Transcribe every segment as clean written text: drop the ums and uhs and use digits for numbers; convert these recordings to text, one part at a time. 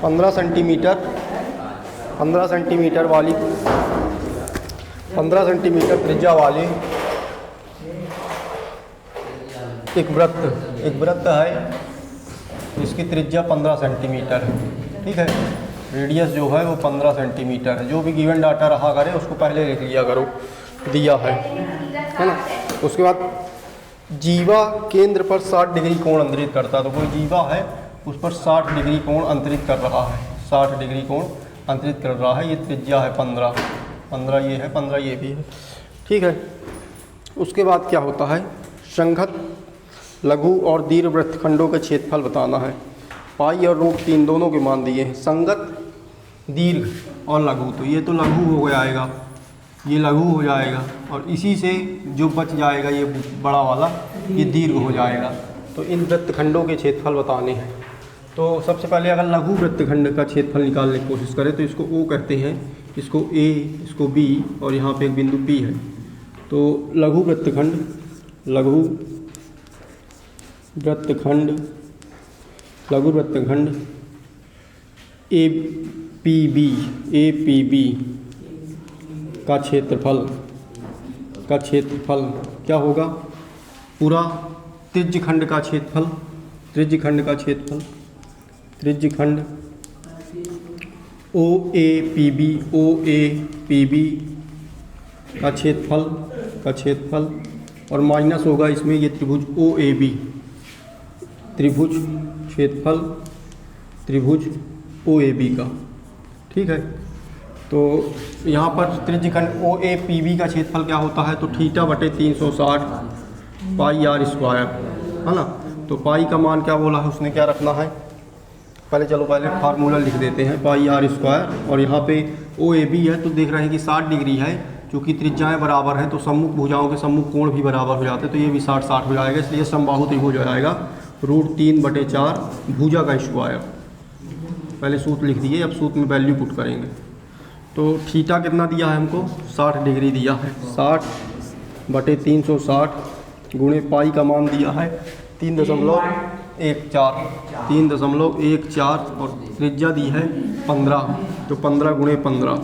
15 centimetre 15 centimetre वाली 15 centimetre त्रिज्या वाले एक वृत्त है, इसकी त्रिज्या 15 सेंटीमीटर है। ठीक है, रेडियस जो है वो 15 सेंटीमीटर है। जो भी गिवन डाटा रहा करे उसको पहले लिख लिया करो, दिया है ना। उसके बाद जीवा केंद्र पर 60 डिग्री कोण अंतरित करता है। तो कोई जीवा है उस पर 60 डिग्री कोण अंतरित कर रहा है, 60 डिग्री कोण अंतरित कर रहा है। ये त्रिज्या है 15 ये है, 15 ये भी है। ठीक है, उसके बाद क्या होता है, संघत लघु और दीर्घ वृत्तखंडों के क्षेत्रफल बताना है। पाई और √3 दोनों के मान दिए हैं। संगत, दीर्घ और लघु, तो ये तो लघु हो जाएगा, ये लघु हो जाएगा, और इसी से जो बच जाएगा ये बड़ा वाला, ये दीर्घ हो जाएगा। तो इन वृत्तखंडों के क्षेत्रफल बताने हैं। तो सबसे पहले अगर लघु वृत्तखंड का क्षेत्रफल निकालने की कोशिश करें तो इसको O कहते हैं, इसको A, इसको B, और यहाँ पे एक बिंदु P है। तो लघु वृत्तखंड APB का क्षेत्रफल क्या होगा, पूरा त्रिज्यखंड का क्षेत्रफल OAPB का क्षेत्रफल और माइनस होगा इसमें ये त्रिभुज OAB, त्रिभुज OAB का। ठीक है, तो यहाँ पर त्रिज्यखंड OAPB का क्षेत्रफल क्या होता है, तो θ/360 पाई r स्क्वायर, है ना। तो पाई का मान क्या बोला है उसने, क्या रखना है, पहले फार्मूला लिख देते हैं, पाई r स्क्वायर, और यहाँ पे OAB है तो देख रहे हैं कि 60 डिग्री है। क्योंकि त्रिज्याएं बराबर हैं तो सम्मुख भुजाओं के सम्मुख कोण भी बराबर हो जाते हैं, तो ये भी 60-60 हो जाएगा, इसलिए समबाहु त्रिभुज हो जाएगा √3/4 भुजा का स्क्वायर। पहले सूत्र लिख दिए, अब सूत्र में वैल्यू पुट करेंगे। तो थीटा कितना दिया है हमको, 60 डिग्री दिया है, 60/360 गुणे पाई का मान दिया है 3.14 और त्रिज्या दी है 15, तो 15 गुणे 15,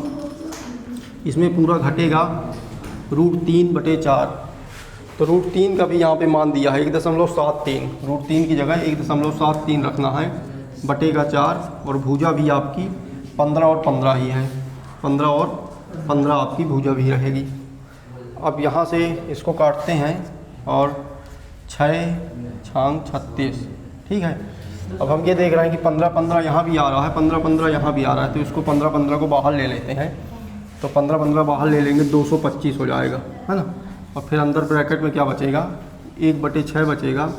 इसमें पूरा घटेगा √3/4। तो √3 का भी यहाँ पे मान दिया है 1.73, √3 की जगह 1.73 रखना है, बटेगा 4, और भुजा भी आपकी 15 और 15 ही है, 15 और 15 आपकी भुजा भी रहेगी। अब यहाँ से इसको काटते हैं और 6×36, ठीक है। अब हम ये देख रहे हैं कि 15-15 यहाँ भी आ रहा है, 15-15 यहाँ भी आ रहा है, तो इसको 15-15 को बाहर ले लेते हैं। तो 15-15 बाहर ले लेंगे, 225 हो जाएगा, है ना। और फिर अंदर ब्रैकेट में क्या बचेगा, 1/6 बचेगा,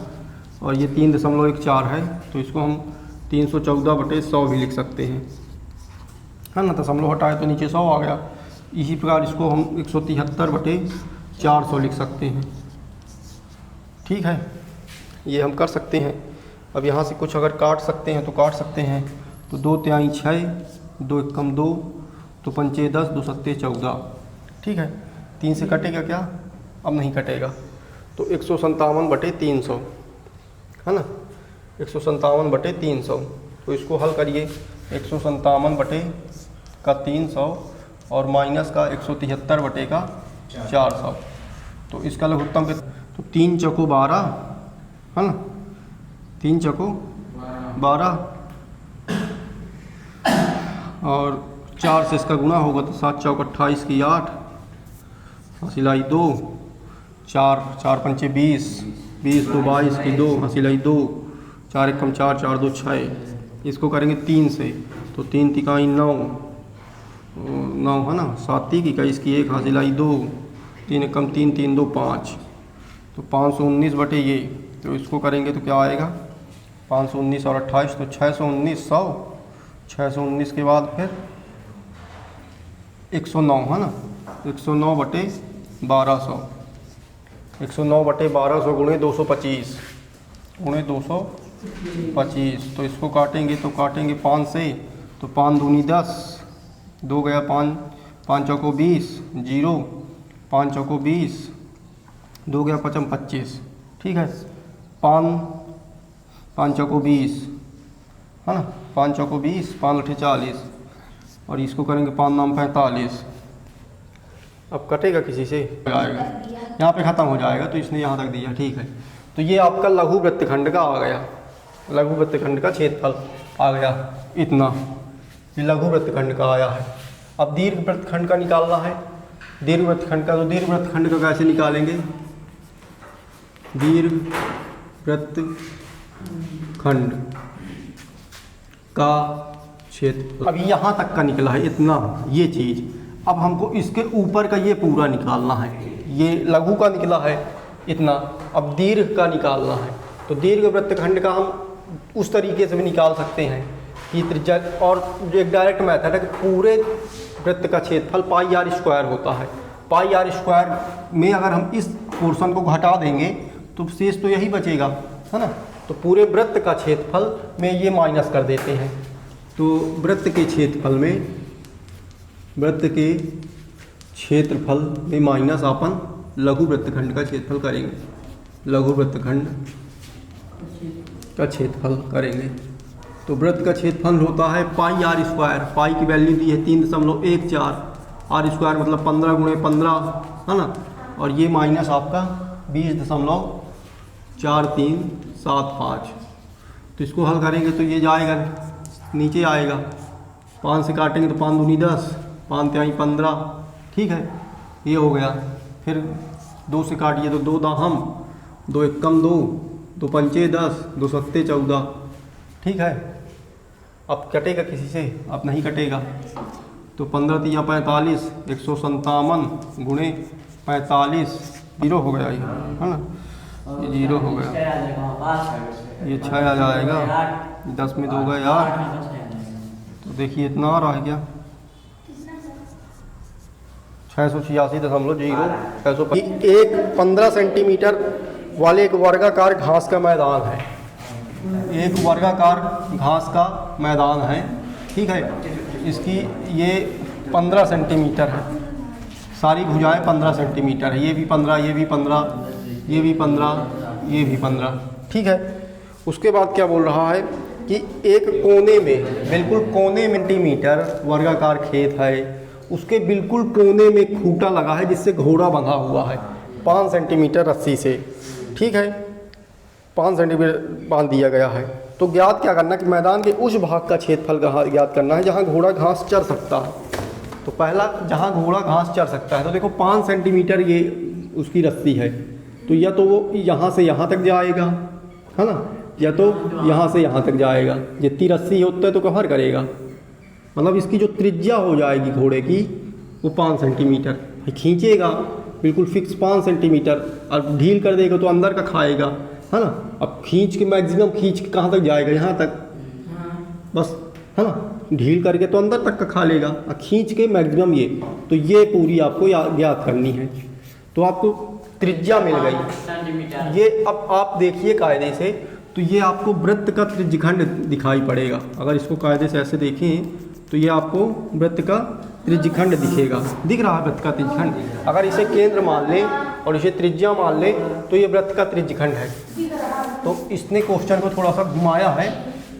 और ये 3.14 है, तो इसको हम 314/100 भी लिख सकते हैं, है ना। दशमलव हटाए तो नीचे 100 आ गया। इसी प्रकार इसको हम 173/400 लिख सकते हैं, ठीक है। ये हम कर सकते हैं। अब यहाँ से कुछ अगर काट सकते हैं तो काट सकते हैं। तो 2 तिहाई 6, 2 एकम 2, तो 5 10, 2 सत्ते 14, ठीक है। 3 से कटेगा क्या, अब नहीं कटेगा, तो 157/300, है ना, 157/300। तो इसको हल करिए, 157/300 और माइनस का 173/400, तो इसका लघुत्तम पे तो 3 चौको 12, है ना, 3 चौको 12, और 4 से इसका गुना होगा तो 7 चौक 28 की 8, हंसिलाई 2, 4 पंचे 20, 20 2 22 की 2, हंसिलाई 2, 4 एकम 4, 4 2 6। इसको करेंगे 3 से, तो 3 तिकाई 9, है ना, 7 की 21 की 1, हंसिलाई 2, 3 एकम 3, 3 2 5, तो 519 बटे ये। तो इसको करेंगे तो क्या आएगा, 519 और 28, तो 619, 100, 619 के बाद फिर 109, है ना, 109/1200, 109/1200 गुणे 225, तो इसको काटेंगे तो काटेंगे 5 से, तो 5 दूनी 10, 2 गया 5, 5 चौको 20, 0, 5 चौको 20, 2 गया 5 25, ठीक है। 5 चौको 20, है ना, 5 चौको 20, 5 लठे 40 और इसको करेंगे 5 नाम 45। अब कटेगा किसी से आएगा, यहाँ पे ख़त्म हो जाएगा, तो इसने यहाँ तक दिया, ठीक है। तो ये आपका लघु वृत्तखंड का आ गया, लघु वृत्तखंड का क्षेत्रफल आ गया इतना, ये लघु वृत्तखंड का आया है। अब दीर्घ वृत्तखंड का निकालना है, दीर्घ वृत्तखंड का। तो दीर्घ वृत्तखंड का कैसे निकालेंगे? दीर्घ वृत्तखंड का क्षेत्र अभी यहाँ तक का निकला है इतना, ये चीज़। अब हमको इसके ऊपर का ये पूरा निकालना है, ये लघु का निकला है इतना, अब दीर्घ का निकालना है। तो दीर्घ वृत्तखंड का हम उस तरीके से भी निकाल सकते हैं कि त्रिज्या, और जो एक डायरेक्ट मेथड है कि पूरे वृत्त का क्षेत्रफल पाई आर स्क्वायर होता है। पाई आर स्क्वायर में अगर हम इस पोर्शन को घटा देंगे तो शेष तो यही बचेगा, है ना। तो पूरे वृत्त का क्षेत्रफल में ये माइनस कर देते हैं। तो वृत्त के क्षेत्रफल में, वृत्त के क्षेत्रफल में माइनस अपन लघु वृत्तखंड का क्षेत्रफल करेंगे, लघु वृत्तखंड का क्षेत्रफल करेंगे। तो वृत्त का क्षेत्रफल होता है पाई आर स्क्वायर, पाई की वैल्यू दी है 3.14, आर स्क्वायर मतलब 15 × 15, है ना। और ये माइनस आपका 20.4375। तो इसको हल करेंगे तो ये जाएगा नीचे आएगा, 5 से काटेंगे तो 5 दूनी 10, 5 तिहाई 15, ठीक है, ये हो गया। फिर 2 से काटिए तो 2 दाहम, 2 एकम 2, 2 पंचे 10, 2 सत्ते 14, ठीक है। अब कटेगा किसी से? अब नहीं कटेगा। तो 15 तिया 45, 157 गुणे 45, 0 हो गया ये, है ना, ये 0 हो गया, ये 6 आ जाएगा, 10 में 2 गए 8। तो देखिए इतना आ रहा है क्या, 686.0। एक 15 सेंटीमीटर वाले एक वर्गाकार घास का मैदान है, एक वर्गाकार घास का मैदान है, ठीक है। इसकी ये 15 सेंटीमीटर है, सारी भुजाएं 15 सेंटीमीटर है, ये भी 15, ये भी 15, ये भी 15, ये भी 15, ठीक है। उसके बाद क्या बोल रहा है कि एक कोने में, बिल्कुल कोने में सेंटीमीटर वर्गाकार खेत है, उसके बिल्कुल कोने में खूंटा लगा है जिससे घोड़ा बंधा हुआ है 5 सेंटीमीटर रस्सी से, ठीक है, 5 सेंटीमीटर बांध दिया गया है। तो ज्ञात क्या करना कि मैदान के उस भाग का क्षेत्रफल ज्ञात करना है जहाँ घोड़ा घास चर सकता है। तो पहला, जहाँ घोड़ा घास चर सकता है, तो देखो 5 सेंटीमीटर ये उसकी रस्सी है, तो या तो वो यहाँ से यहाँ तक जाएगा, है ना, या तो यहाँ से यहाँ तक जाएगा। जितनी रस्सी होता है तो कवर करेगा, मतलब इसकी जो त्रिज्या हो जाएगी घोड़े की वो 5 सेंटीमीटर खींचेगा, बिल्कुल फिक्स 5 सेंटीमीटर, और ढील कर देगा तो अंदर का खाएगा, है ना। अब खींच के मैक्सिमम खींच के कहाँ तक जाएगा? यहाँ तक, बस, है ना। ढील करके तो अंदर तक का खा लेगा, और खींच के मैक्सिमम ये। तो ये पूरी आपको याद करनी है। तो आपको त्रिज्या मिल गई ये। अब आप देखिए कायदे से, तो ये आपको वृत्त का त्रिज्यखंड दिखाई पड़ेगा। अगर इसको कायदे से ऐसे देखें तो ये आपको वृत्त का त्रिज्यखंड दिखेगा, दिख रहा है वृत्त का त्रिज्यखंड। अगर इसे केंद्र मान लें और इसे त्रिज्या मान लें तो ये वृत्त का त्रिज्यखंड है। तो इसने क्वेश्चन को थोड़ा सा घुमाया है।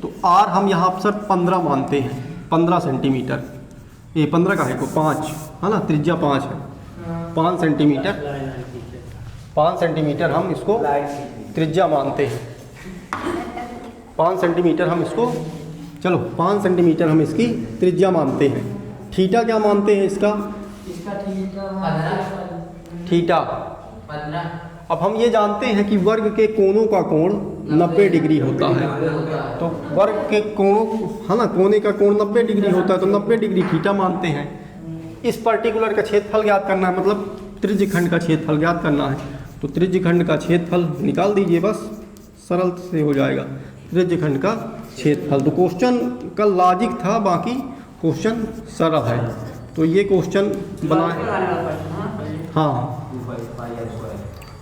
तो आर हम यहाँ पर 15 मानते हैं, 15 सेंटीमीटर, ये 15 का है को 5, है ना, त्रिज्या 5 है, 5 सेंटीमीटर, 5 सेंटीमीटर हम इसको त्रिज्या मानते हैं, 5 सेंटीमीटर हम इसको, चलो 5 सेंटीमीटर हम इसकी त्रिज्या मानते हैं। थीटा क्या मानते हैं इसका? थीटा। अब हम ये जानते हैं कि वर्ग के कोणों का कोण 90 डिग्री होता है। तो वर्ग के कोणों, है ना, कोने का कोण 90 डिग्री होता है, तो 90 डिग्री थीटा मानते हैं। इस पर्टिकुलर का क्षेत्रफल ज्ञात करना है, मतलब त्रिज्यखंड का क्षेत्रफल ज्ञात करना है। तो त्रिज्यखंड का क्षेत्रफल निकाल दीजिए, बस सरल से हो जाएगा त्रिज्यखंड का क्षेत्रफल। तो क्वेश्चन का लॉजिक था, बाकी क्वेश्चन सरल है। तो ये क्वेश्चन बनाए, हाँ।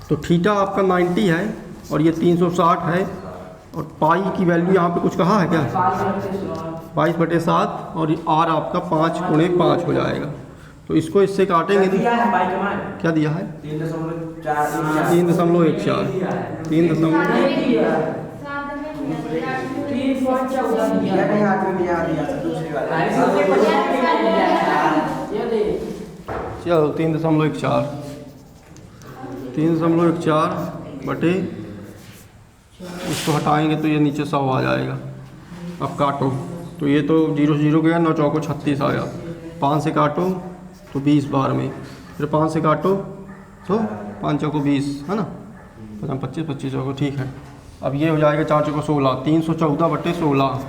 तो थीटा आपका 90 है और ये 360 है, और पाई की वैल्यू यहाँ पे कुछ कहा है क्या? 22/7, और आर आपका 5 × 5 हो जाएगा। तो इसको इससे काटेंगे तो क्या दिया है? 3.14, 3.14, चलो 3.14 बटे, इसको हटाएंगे तो ये नीचे 100 आ जाएगा। अब काटो तो ये तो 0 0 गया, 9 चौको 36 आया। 5 से काटो तो 20 बार में, फिर 5 से काटो तो 5 चौको 20 है ना, 25 25 चौको ठीक है। अब ये हो जाएगा 4 चौको 16, 314 बटे 16।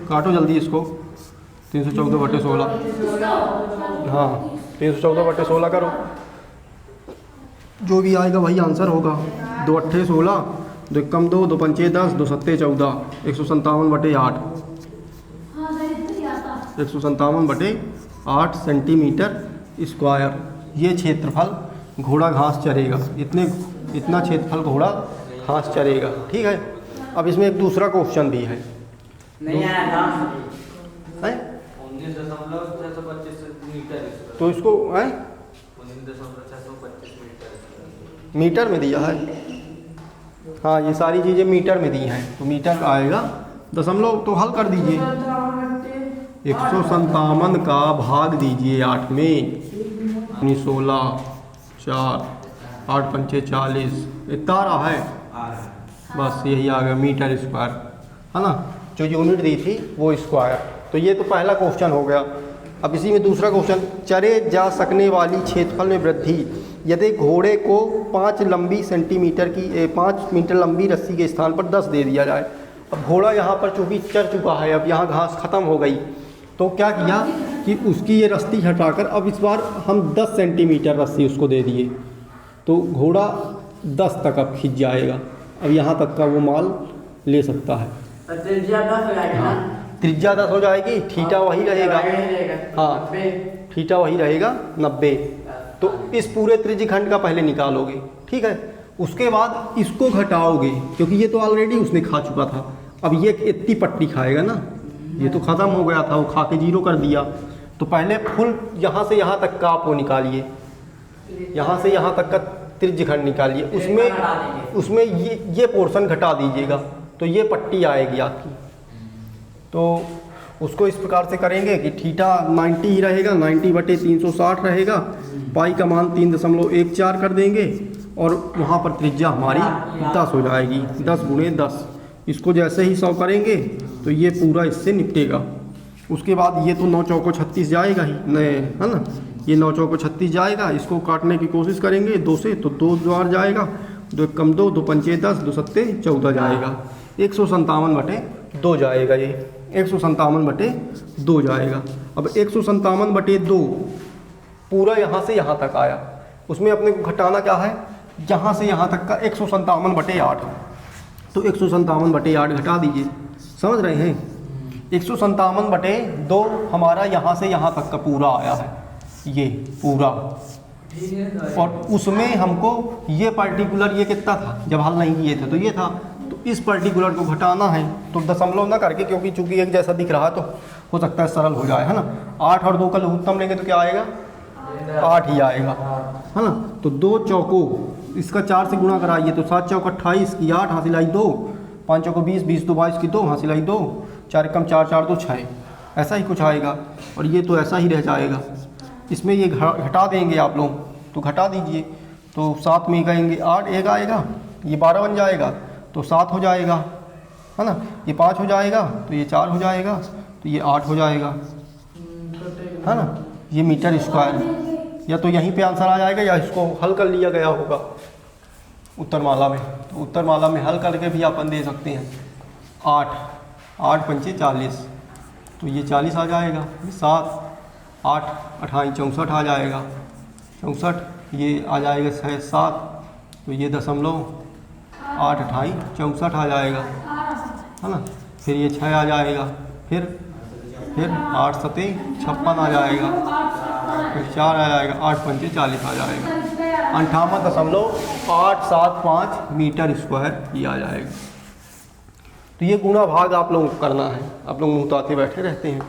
काटो जल्दी इसको, 314 बटे 16, हाँ 314 बटे 16 करो, जो भी आएगा वही आंसर होगा। 2 अट्ठे 16, 2 एकम 2, 2 पंचे 10, 2 सत्ते 14, 157 बटे 8, 157 बटे 8 सेंटीमीटर स्क्वायर। ये क्षेत्रफल घोड़ा घास चरेगा, इतना क्षेत्रफल घोड़ा घास चरेगा। ठीक है। अब इसमें एक दूसरा क्वेश्चन भी है, नहीं आया है? 19.625 मीटर, तो इसको है 19.625 मीटर में दिया है। हाँ ये सारी चीज़ें मीटर में दी हैं, तो मीटर आएगा दशमलव, तो हल कर दीजिए। 157 का भाग दीजिए 8 में, 16 4 8 पंचे 40, इतना आ रहा है, बस यही आ गया मीटर स्क्वायर, है ना। जो यूनिट दी थी वो स्क्वायर। तो ये तो पहला क्वेश्चन हो गया। अब इसी में दूसरा क्वेश्चन, चरे जा सकने वाली क्षेत्रफल में वृद्धि यदि घोड़े को 5 मीटर लंबी रस्सी के स्थान पर 10 दे दिया जाए। अब घोड़ा यहाँ पर चूँकि चर चुका है, अब यहाँ घास ख़त्म हो गई, तो क्या किया कि उसकी ये रस्सी हटाकर अब इस बार हम 10 सेंटीमीटर रस्सी उसको दे दिए, तो घोड़ा 10 तक अब खिंच जाएगा। अब यहाँ तक का वो माल ले सकता है। हाँ त्रिज्या 10 हो जाएगी, थीटा वही रहेगा, हाँ थीटा वही रहेगा 90। तो इस पूरे त्रिज्यखंड का पहले निकालोगे, ठीक है। उसके बाद इसको घटाओगे, क्योंकि ये तो ऑलरेडी उसने खा चुका था। अब ये इतनी पट्टी खाएगा ना, ये तो ख़त्म हो गया था, वो खा के 0 कर दिया। तो पहले फुल यहाँ से यहाँ तक का आप वो निकालिए, यहाँ से यहाँ तक का त्रिज्यखंड निकालिए, उसमें ये पोर्शन घटा दीजिएगा, तो ये पट्टी आएगी आपकी। तो उसको इस प्रकार से करेंगे कि थीटा 90 ही रहेगा, 90 बटे 360 रहेगा, पाई का मान 3.14 कर देंगे, और वहाँ पर त्रिज्या हमारी 10 हो जाएगी, 10 गुणे 10। इसको जैसे ही 100 करेंगे तो ये पूरा इससे निपटेगा। उसके बाद ये तो 9 चौको 36 जाएगा ही, नए है ना, ये 9 चौको 36 जाएगा। इसको काटने की कोशिश करेंगे 2 से, तो 2 बार जाएगा, 2 एकम 2, 2 पंचे 10, 2 सत्ते 14 जाएगा, 157 बटे 2 जाएगा। ये 157 बटे 2 जाएगा। अब 157 बटे 2 पूरा यहाँ से यहाँ तक आया, उसमें अपने को घटाना क्या है, यहाँ से यहाँ तक का 157 बटे 8, तो 157 बटे 8 घटा दीजिए, समझ रहे हैं। 157 बटे 2 हमारा यहाँ से यहाँ तक का पूरा आया है, ये पूरा। और उसमें हमको ये पर्टिकुलर, ये कितना था जब हल नहीं किए थे, तो ये था, तो इस पर्टिकुलर को घटाना है, तो दशमलव ना करके, क्योंकि चूंकि एक जैसा दिख रहा है तो हो सकता है सरल हो जाए, है ना। 8 और 2 का लघुत्तम लेंगे तो क्या आएगा, 8 ही आएगा, है ना। तो 2 चौको, इसका 4 से गुणा कराइए तो 7 चौक 28 की 8 हासिल आई 2, 5 चौको 20, 20 तो 22 की 2 हासिल आई 2, 4 एकम 4, 4 तो 6, ऐसा ही कुछ आएगा। और ये तो ऐसा ही रह जाएगा। इसमें ये घटा देंगे आप लोग, तो घटा दीजिए, तो 7 में कहेंगे 8 एक आएगा, ये 12 बन जाएगा, तो 7 हो जाएगा, है ना। ये 5 हो जाएगा, तो ये 4 हो जाएगा, तो ये 8 हो जाएगा, है ना। ये मीटर स्क्वायर, या तो यहीं पे आंसर आ जाएगा या इसको हल कर लिया गया होगा उत्तरमाला में। तो उत्तरमाला में हल करके भी अपन दे सकते हैं। 8 पंचे 40, तो ये 40 आ जाएगा, 7 8 28 64 आ जाएगा, 64 ये आ जाएगा 6 7, तो ये दशमलव 8 28 64 आ जाएगा, है ना। फिर ये 6 आ जाएगा, फिर 8 7 56 आ जाएगा, फिर 4 आ जाएगा, 8 पंचे 40 आ जाएगा, 58.875 मीटर स्क्वायर ये आ जाएगा। तो ये गुणा भाग आप लोगों को करना है, आप लोग मुँह ताते बैठे रहते हैं।